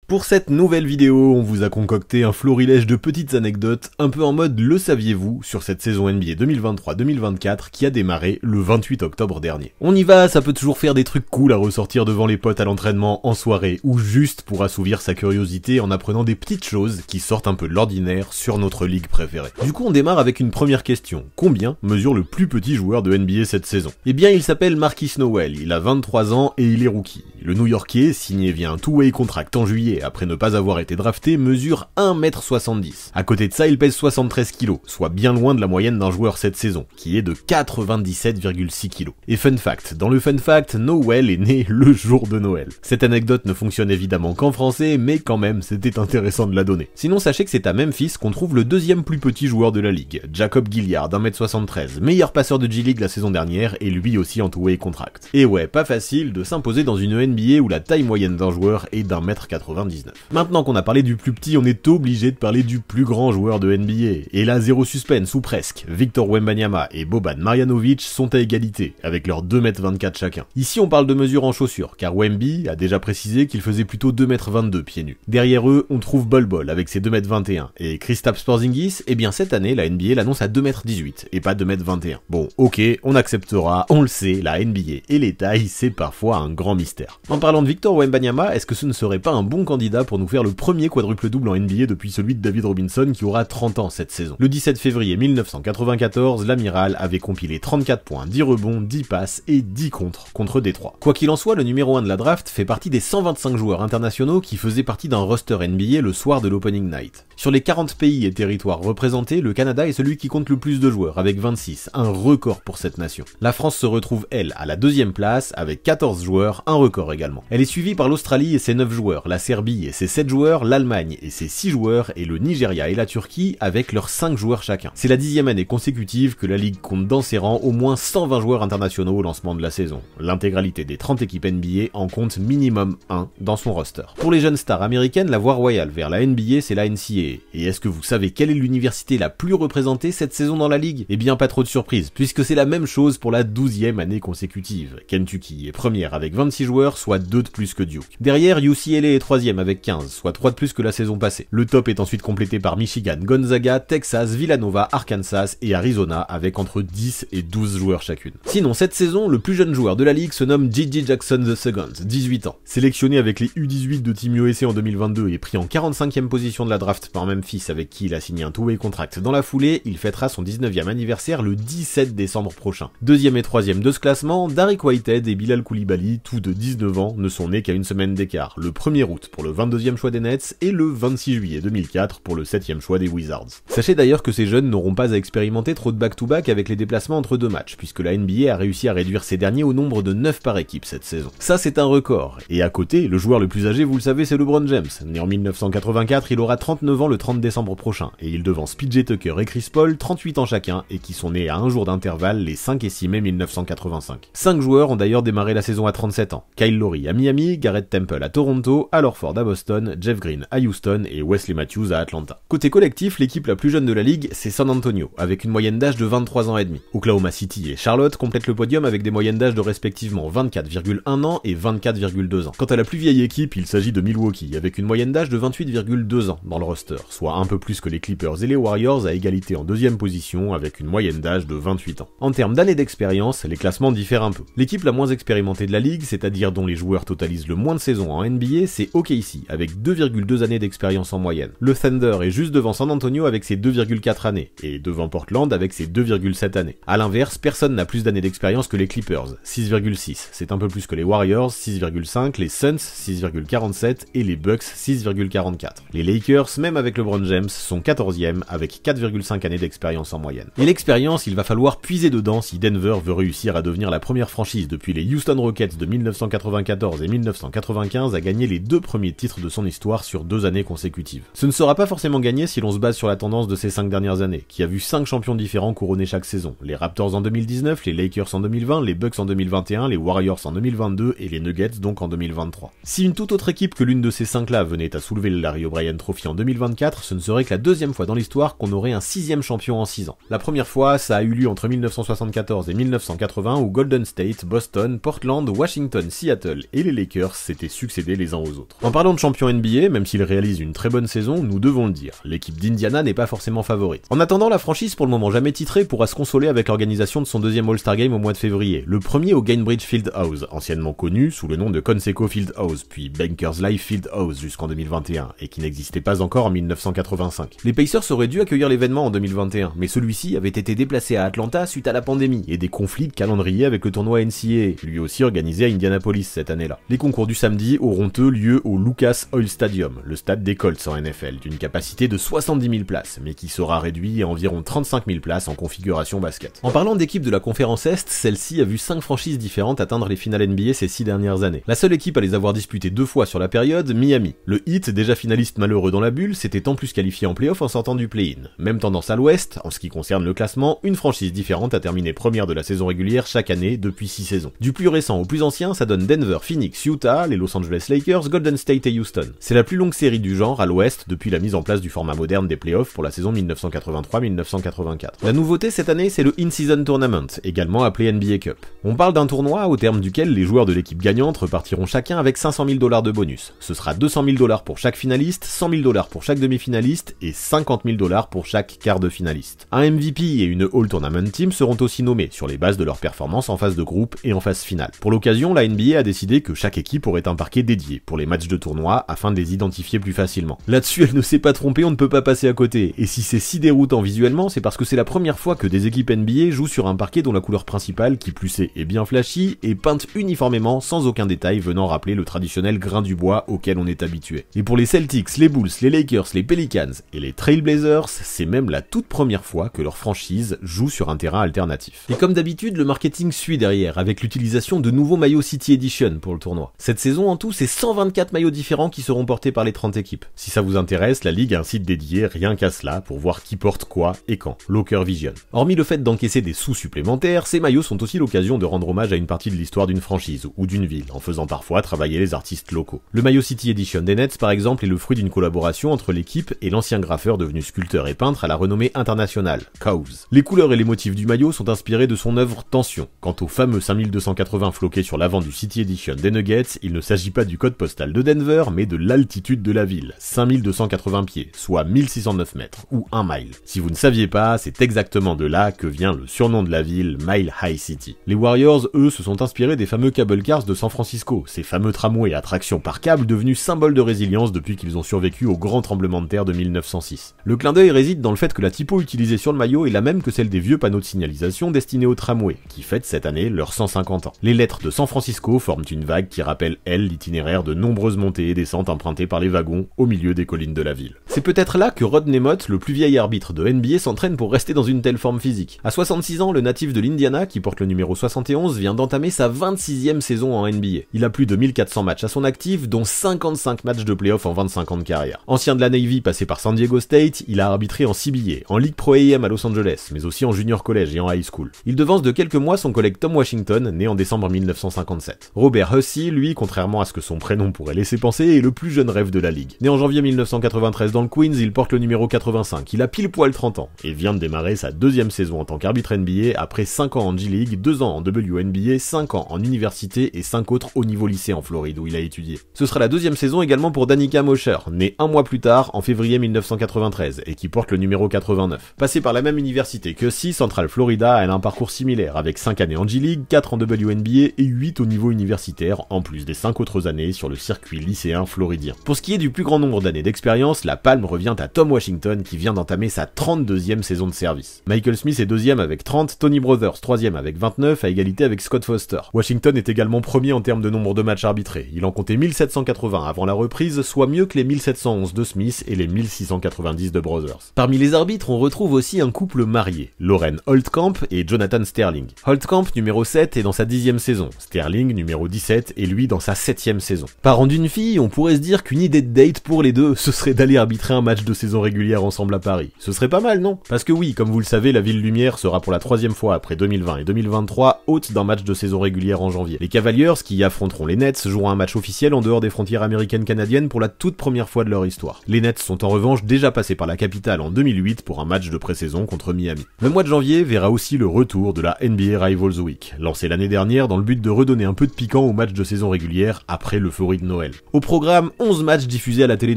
Pour cette nouvelle vidéo, on vous a concocté un florilège de petites anecdotes, un peu en mode le saviez-vous, sur cette saison NBA 2023-2024 qui a démarré le 28 octobre dernier. On y va, ça peut toujours faire des trucs cool à ressortir devant les potes à l'entraînement, en soirée, ou juste pour assouvir sa curiosité en apprenant des petites choses qui sortent un peu de l'ordinaire sur notre ligue préférée. Du coup, on démarre avec une première question. Combien mesure le plus petit joueur de NBA cette saison? Eh bien, il s'appelle Markquis Nowell, il a 23 ans et il est rookie. Le New-Yorkais, signé via un two-way contract en juillet après ne pas avoir été drafté, mesure 1m70. À côté de ça, il pèse 73 kg, soit bien loin de la moyenne d'un joueur cette saison, qui est de 97,6 kg. Et fun fact, dans le fun fact, Nowell est né le jour de Noël. Cette anecdote ne fonctionne évidemment qu'en français, mais quand même, c'était intéressant de la donner. Sinon, sachez que c'est à Memphis qu'on trouve le deuxième plus petit joueur de la ligue, Jacob Gilyard, 1m73, meilleur passeur de G-League la saison dernière, et lui aussi en two-way contract. Et ouais, pas facile de s'imposer dans une NBA où la taille moyenne d'un joueur est d'1m99. Maintenant qu'on a parlé du plus petit, on est obligé de parler du plus grand joueur de NBA. Et là, zéro suspense, ou presque. Victor Wembanyama et Boban Marjanovic sont à égalité, avec leurs 2m24 chacun. Ici, on parle de mesure en chaussures, car Wemby a déjà précisé qu'il faisait plutôt 2m22 pieds nus. Derrière eux, on trouve Bol Bol avec ses 2m21. Et Kristaps Porzingis, eh bien cette année, la NBA l'annonce à 2m18, et pas 2m21. Bon, ok, on acceptera, on le sait, la NBA et les tailles, c'est parfois un grand mystère. En parlant de Victor Wembanyama, est-ce que ce ne serait pas un bon candidat pour nous faire le premier quadruple-double en NBA depuis celui de David Robinson qui aura 30 ans cette saison? Le 17 février 1994, l'amiral avait compilé 34 points, 10 rebonds, 10 passes et 10 contre Détroit. Quoi qu'il en soit, le numéro 1 de la draft fait partie des 125 joueurs internationaux qui faisaient partie d'un roster NBA le soir de l'opening night. Sur les 40 pays et territoires représentés, le Canada est celui qui compte le plus de joueurs, avec 26, un record pour cette nation. La France se retrouve, elle, à la deuxième place, avec 14 joueurs, un record également. Elle est suivie par l'Australie et ses 9 joueurs, la Serbie et ses 7 joueurs, l'Allemagne et ses 6 joueurs, et le Nigeria et la Turquie avec leurs 5 joueurs chacun. C'est la 10e année consécutive que la Ligue compte dans ses rangs au moins 120 joueurs internationaux au lancement de la saison. L'intégralité des 30 équipes NBA en compte minimum 1 dans son roster. Pour les jeunes stars américaines, la voie royale vers la NBA, c'est la NCAA. Et est-ce que vous savez quelle est l'université la plus représentée cette saison dans la Ligue? Eh bien pas trop de surprise, puisque c'est la même chose pour la 12e année consécutive. Kentucky est première avec 26 joueurs, soit 2 de plus que Duke. Derrière, UCLA est 3e avec 15, soit 3 de plus que la saison passée. Le top est ensuite complété par Michigan, Gonzaga, Texas, Villanova, Arkansas et Arizona avec entre 10 et 12 joueurs chacune. Sinon, cette saison, le plus jeune joueur de la ligue se nomme Gigi Jackson II, 18 ans. Sélectionné avec les U18 de Team USA en 2022 et pris en 45e position de la draft par Memphis avec qui il a signé un two-way contract dans la foulée, il fêtera son 19e anniversaire le 17 décembre prochain. Deuxième et troisième de ce classement, Dariq Whitehead et Bilal Coulibaly, tous de 19 ans, ne sont nés qu'à une semaine d'écart, le 1er août pour le 22e choix des Nets et le 26 juillet 2004 pour le 7e choix des Wizards. Sachez d'ailleurs que ces jeunes n'auront pas à expérimenter trop de back-to-back avec les déplacements entre deux matchs, puisque la NBA a réussi à réduire ces derniers au nombre de 9 par équipe cette saison. Ça c'est un record. Et à côté, le joueur le plus âgé, vous le savez, c'est LeBron James. Né en 1984, il aura 39 ans le 30 décembre prochain, et il devance PJ Tucker et Chris Paul, 38 ans chacun, et qui sont nés à un jour d'intervalle les 5 et 6 mai 1985. 5 joueurs ont d'ailleurs démarré la saison à 37 ans. Kyle Lowry à Miami, Garrett Temple à Toronto, Al Horford à Boston, Jeff Green à Houston et Wesley Matthews à Atlanta. Côté collectif, l'équipe la plus jeune de la ligue, c'est San Antonio, avec une moyenne d'âge de 23 ans et demi. Oklahoma City et Charlotte complètent le podium avec des moyennes d'âge de respectivement 24,1 ans et 24,2 ans. Quant à la plus vieille équipe, il s'agit de Milwaukee, avec une moyenne d'âge de 28,2 ans dans le roster, soit un peu plus que les Clippers et les Warriors à égalité en deuxième position avec une moyenne d'âge de 28 ans. En termes d'années d'expérience, les classements diffèrent un peu. L'équipe la moins expérimentée de la ligue, c'est-à-dire dont les joueurs totalisent le moins de saisons en NBA, c'est OKC, avec 2,2 années d'expérience en moyenne. Le Thunder est juste devant San Antonio avec ses 2,4 années, et devant Portland avec ses 2,7 années. A l'inverse, personne n'a plus d'années d'expérience que les Clippers, 6,6. C'est un peu plus que les Warriors, 6,5, les Suns, 6,47, et les Bucks, 6,44. Les Lakers, même avec LeBron James, sont 14e avec 4,5 années d'expérience en moyenne. Et l'expérience, il va falloir puiser dedans si Denver veut réussir à devenir la première franchise depuis les Houston Rockets de 1994 et 1995 à gagner les 2 premiers titres de son histoire sur 2 années consécutives. Ce ne sera pas forcément gagné si l'on se base sur la tendance de ces 5 dernières années, qui a vu 5 champions différents couronnés chaque saison. Les Raptors en 2019, les Lakers en 2020, les Bucks en 2021, les Warriors en 2022 et les Nuggets donc en 2023. Si une toute autre équipe que l'une de ces 5-là venait à soulever le Larry O'Brien Trophy en 2024, ce ne serait que la deuxième fois dans l'histoire qu'on aurait un 6e champion en 6 ans. La première fois, ça a eu lieu entre 1974 et 1980 où Golden State, Boston, Portland, Washington, Seattle et les Lakers s'étaient succédés les uns aux autres. En parlant de champion NBA, même s'il réalise une très bonne saison, nous devons le dire, l'équipe d'Indiana n'est pas forcément favorite. En attendant, la franchise pour le moment jamais titrée pourra se consoler avec l'organisation de son deuxième All-Star Game au mois de février, le premier au Gainbridge Fieldhouse, anciennement connu sous le nom de Conseco Fieldhouse, puis Bankers Life Fieldhouse jusqu'en 2021, et qui n'existait pas encore en 1985. Les Pacers auraient dû accueillir l'événement en 2021, mais celui-ci avait été déplacé à Atlanta suite à la pandémie et des conflits de calendrier avec le tournoi NCAA, lui aussi organisé à Indianapolis cette année-là. Les concours du samedi auront eux lieu au Lucas Oil Stadium, le stade des Colts en NFL, d'une capacité de 70 000 places, mais qui sera réduit à environ 35 000 places en configuration basket. En parlant d'équipe de la conférence Est, celle-ci a vu 5 franchises différentes atteindre les finales NBA ces 6 dernières années. La seule équipe à les avoir disputées 2 fois sur la période, Miami. Le Heat, déjà finaliste malheureux dans la bulle, s'était en plus qualifié en play-off en sortant du play-in. Même tendance à l'Ouest, en ce qui concerne le classement, une franchise différente a terminé première de la saison régulière chaque année depuis 6 saisons. Du plus récent au plus ancien, ça donne Denver, Phoenix, Utah, les Los Angeles Lakers, Golden State et Houston. C'est la plus longue série du genre à l'Ouest depuis la mise en place du format moderne des play-offs pour la saison 1983-1984. La nouveauté cette année, c'est le In-Season Tournament, également appelé NBA Cup. On parle d'un tournoi au terme duquel les joueurs de l'équipe gagnante repartiront chacun avec 500 000 $ de bonus. Ce sera 200 000 $ pour chaque finaliste, 100 000 $ pour chaque demi-finaliste et 50 000 $ pour chaque quart de finaliste. Un MVP et une All Tournament Team seront aussi nommés sur les bases de leur performance en phase de groupe et en phase finale. Pour l'occasion, la NBA a décidé que chaque équipe aurait un parquet dédié pour les matchs de tournoi afin de les identifier plus facilement. Là-dessus, elle ne s'est pas trompée, on ne peut pas passer à côté. Et si c'est si déroutant visuellement, c'est parce que c'est la première fois que des équipes NBA jouent sur un parquet dont la couleur principale, qui plus est bien flashy, est peinte uniformément sans aucun détail venant rappeler le traditionnel grain du bois auquel on est habitué. Et pour les Celtics, les Bulls, les Lakers, les Pelicans et les Trail Blazers, c'est même la toute première fois que leur franchise joue sur un terrain alternatif. Et comme d'habitude, le marketing suit derrière, avec l'utilisation de nouveaux maillots City Edition pour le tournoi. Cette saison en tout, c'est 124 maillots différents qui seront portés par les 30 équipes. Si ça vous intéresse, la Ligue a un site dédié rien qu'à cela pour voir qui porte quoi et quand. Locker Vision. Hormis le fait d'encaisser des sous supplémentaires, ces maillots sont aussi l'occasion de rendre hommage à une partie de l'histoire d'une franchise ou d'une ville, en faisant parfois travailler les artistes locaux. Le maillot City Edition des Nets, par exemple, est le fruit d'une collaboration entre l'équipe et l'ancien graffeur devenu sculpteur et peintre à la renommée internationale, Cowes. Les couleurs et les motifs du maillot sont inspirés de son œuvre Tension. Quant au fameux 5280 floqué sur l'avant du City Edition des Nuggets, il ne s'agit pas du code postal de Denver, mais de l'altitude de la ville, 5280 pieds, soit 1609 mètres, ou 1 mile. Si vous ne saviez pas, c'est exactement de là que vient le surnom de la ville, Mile High City. Les Warriors, eux, se sont inspirés des fameux cable cars de San Francisco, ces fameux tramways à traction par câble devenus symbole de résilience depuis qu'ils ont survécu au grand tremblement de terre de 1906. Le clin d'œil réside dans le fait que la typo utilisée sur le maillot est la même que celle des vieux panneaux de signalisation destinés aux tramways, qui fêtent cette année leurs 150 ans. Les lettres de San Francisco forment une vague qui rappelle, elle, l'itinéraire de nombreuses montées et descentes empruntées par les wagons au milieu des collines de la ville. C'est peut-être là que Rodney Mott, le plus vieil arbitre de NBA, s'entraîne pour rester dans une telle forme physique. À 66 ans, le natif de l'Indiana, qui porte le numéro 71, vient d'entamer sa 26e saison en NBA. Il a plus de 1400 matchs à son actif, dont 55 matchs de playoff en 25 ans de carrière. Ancien de la Navy passé par San Diego State, il a arbitré en CBA, en Ligue Pro AM à Los Angeles, mais aussi en junior college et en high school. Il devance de quelques mois son collègue Tom Washington, né en décembre 1957. Robert Hussey, lui, contrairement à ce que son prénom pourrait laisser penser, est le plus jeune rêve de la ligue. Né en janvier 1993 dans le Queens, il porte le numéro 85, il a pile poil 30 ans, et vient de démarrer sa deuxième saison en tant qu'arbitre NBA après 5 ans en G-League, 2 ans en WNBA, 5 ans en université et 5 autres au niveau lycée en Floride où il a étudié. Ce sera la deuxième saison également pour Danica Mosher, né un mois plus tard, en février 1993, et qui porte le numéro 89. Passé par la même université que Hussey, Central Florida, elle a un parcours similaire, avec 5 années en G-League, 4 en WNBA et 8 au niveau universitaire, en plus des 5 autres années sur le circuit lycéen floridien. Pour ce qui est du plus grand nombre d'années d'expérience, la palme revient à Tom Washington qui vient d'entamer sa 32e saison de service. Michael Smith est deuxième avec 30, Tony Brothers troisième avec 29, à égalité avec Scott Foster. Washington est également premier en termes de nombre de matchs arbitrés. Il en comptait 1780 avant la reprise, soit mieux que les 1711 de Smith et les 1690 de Brothers. Parmi les arbitres, on retrouve aussi un couple marié, Lauren Holtkamp et Jonathan Sterling. Holtkamp, numéro 7, est dans sa 10e saison. Sterling, numéro 17, est lui dans sa 7e saison. Parent d'une fille, on pourrait se dire qu'une idée de date pour les deux, ce serait d'aller arbitrer arbitré un match de saison régulière ensemble à Paris. Ce serait pas mal, non? Parce que oui, comme vous le savez, la Ville Lumière sera pour la 3e fois après 2020 et 2023 hôte d'un match de saison régulière en janvier. Les Cavaliers, qui affronteront les Nets, joueront un match officiel en dehors des frontières américaines-canadiennes pour la toute première fois de leur histoire. Les Nets sont en revanche déjà passés par la capitale en 2008 pour un match de pré-saison contre Miami. Le mois de janvier verra aussi le retour de la NBA Rivals Week, lancée l'année dernière dans le but de redonner un peu de piquant au match de saison régulière après l'euphorie de Noël. Au programme, 11 matchs diffusés à la télé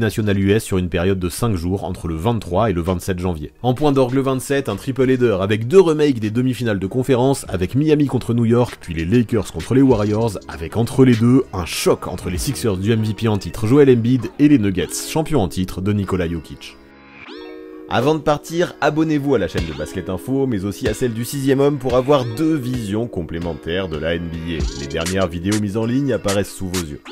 nationale US sur une période de 5 jours entre le 23 et le 27 janvier. En point d'orgue le 27, un triple header avec 2 remakes des demi-finales de conférence, avec Miami contre New York, puis les Lakers contre les Warriors, avec entre les deux, un choc entre les Sixers du MVP en titre Joel Embiid et les Nuggets, champions en titre de Nikola Jokic. Avant de partir, abonnez-vous à la chaîne de Basket Info, mais aussi à celle du 6ème homme pour avoir 2 visions complémentaires de la NBA. Les dernières vidéos mises en ligne apparaissent sous vos yeux.